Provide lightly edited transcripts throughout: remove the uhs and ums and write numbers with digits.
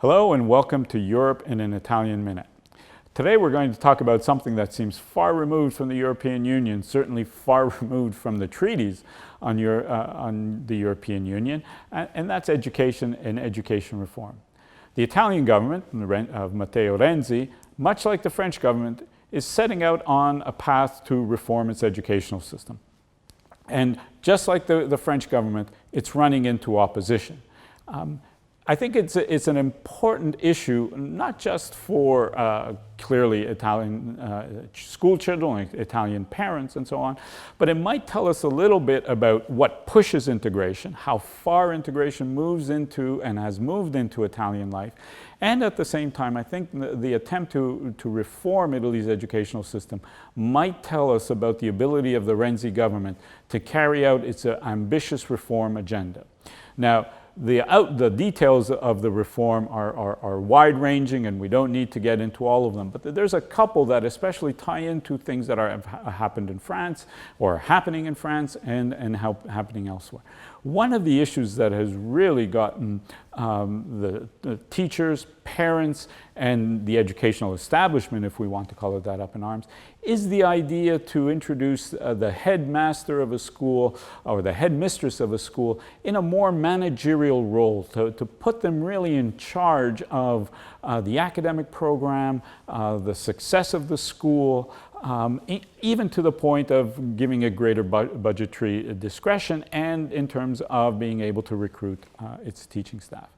Hello and welcome to Europe in an Italian Minute. Today we're going to talk about something that seems far removed from the European Union, certainly far removed from the treaties on the European Union, and that's education and education reform. The Italian government of Matteo Renzi, much like the French government, is setting out on a path to reform its educational system. And just like the French government, it's running into opposition. I think it's an important issue, not just for clearly Italian school children, Italian parents and so on, but it might tell us a little bit about what pushes integration, how far integration moves into and has moved into Italian life. And at the same time, I think the attempt to reform Italy's educational system might tell us about the ability of the Renzi government to carry out its ambitious reform agenda. Now, the details of the reform are wide-ranging, and we don't need to get into all of them. But there's a couple that especially tie into things that have happened in France, or are happening in France, and happening elsewhere. One of the issues that has really gotten the teachers, parents, and the educational establishment, if we want to call it that, up in arms, is the idea to introduce the headmaster of a school or the headmistress of a school in a more managerial role, to put them really in charge of the academic program, the success of the school, even to the point of giving a greater budgetary discretion and in terms of being able to recruit its teaching staff.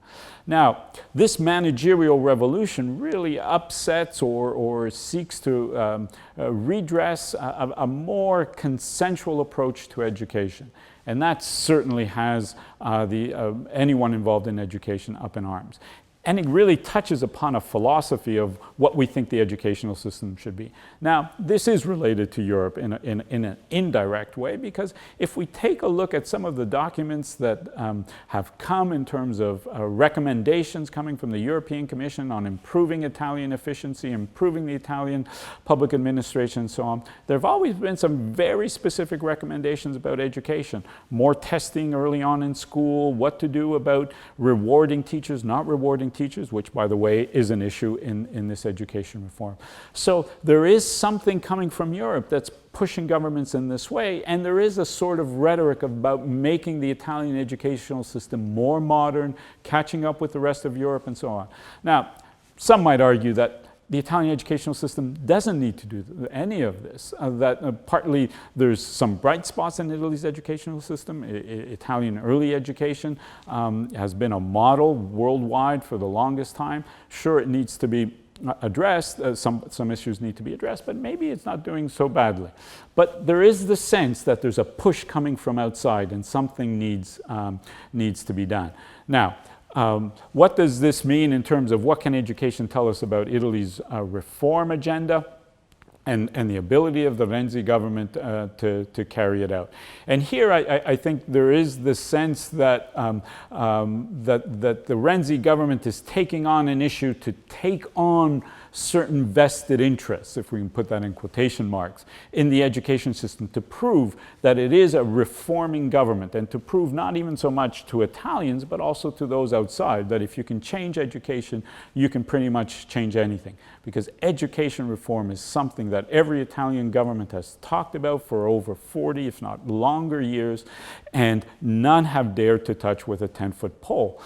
Now, this managerial revolution really upsets or seeks to redress a more consensual approach to education. And that certainly has anyone involved in education up in arms. And it really touches upon a philosophy of what we think the educational system should be. Now, this is related to Europe in an indirect way, because if we take a look at some of the documents that have come in terms of recommendations coming from the European Commission on improving Italian efficiency, improving the Italian public administration and so on, there have always been some very specific recommendations about education. More testing early on in school, what to do about rewarding teachers, not rewarding teachers, which, by the way, is an issue in this education reform. So there is something coming from Europe that's pushing governments in this way, and there is a sort of rhetoric about making the Italian educational system more modern, catching up with the rest of Europe, and so on. Now, some might argue that the Italian educational system doesn't need to do any of this, partly there's some bright spots in Italy's educational system. Italian early education has been a model worldwide for the longest time. Sure, it needs to be addressed, some issues need to be addressed, but maybe it's not doing so badly. But there is the sense that there's a push coming from outside and something needs to be done. Now, what does this mean in terms of what can education tell us about Italy's reform agenda and the ability of the Renzi government to carry it out? And here I think there is the sense that, that the Renzi government is taking on an issue to take on certain vested interests, if we can put that in quotation marks, in the education system, to prove that it is a reforming government, and to prove not even so much to Italians but also to those outside that if you can change education, you can pretty much change anything. Because education reform is something that every Italian government has talked about for over 40, if not longer years, and none have dared to touch with a 10-foot pole.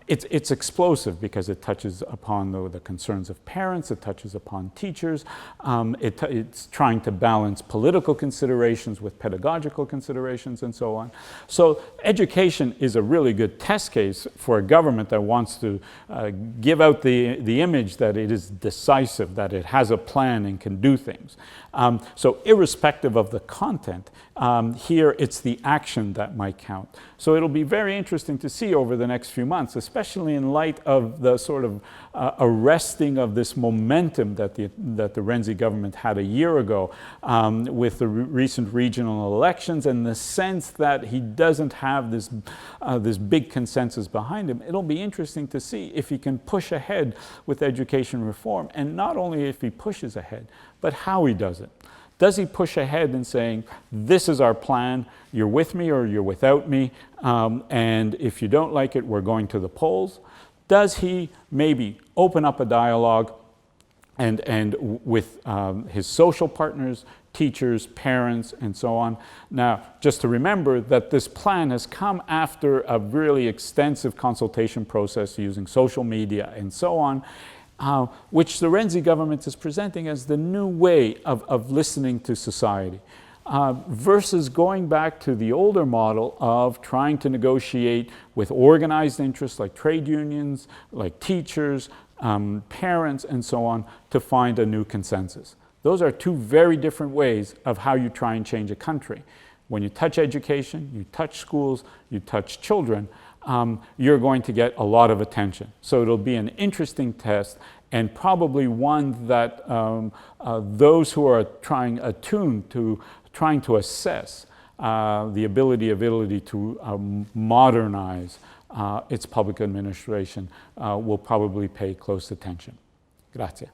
It's explosive because it touches upon the concerns of parents, it touches upon teachers, it's trying to balance political considerations with pedagogical considerations and so on. So education is a really good test case for a government that wants to give out the image that it is decisive, that it has a plan and can do things. So irrespective of the content, here it's the action that might count. So it'll be very interesting to see over the next few months, especially in light of the sort of arresting of this momentum that the Renzi government had a year ago with the recent regional elections, and the sense that he doesn't have this big consensus behind him. It'll be interesting to see if he can push ahead with education reform, and not only if he pushes ahead, but how he does it. Does he push ahead in saying, this is our plan, you're with me or you're without me, and if you don't like it, we're going to the polls? Does he maybe open up a dialogue and with his social partners, teachers, parents, and so on? Now, just to remember that this plan has come after a really extensive consultation process using social media and so on, which the Renzi government is presenting as the new way of listening to society. Versus going back to the older model of trying to negotiate with organized interests like trade unions, like teachers, parents, and so on, to find a new consensus. Those are two very different ways of how you try and change a country. When you touch education, you touch schools, you touch children, you're going to get a lot of attention. So it'll be an interesting test, and probably one that those who are attuned to trying to assess the ability of Italy to modernize its public administration will probably pay close attention. Grazie.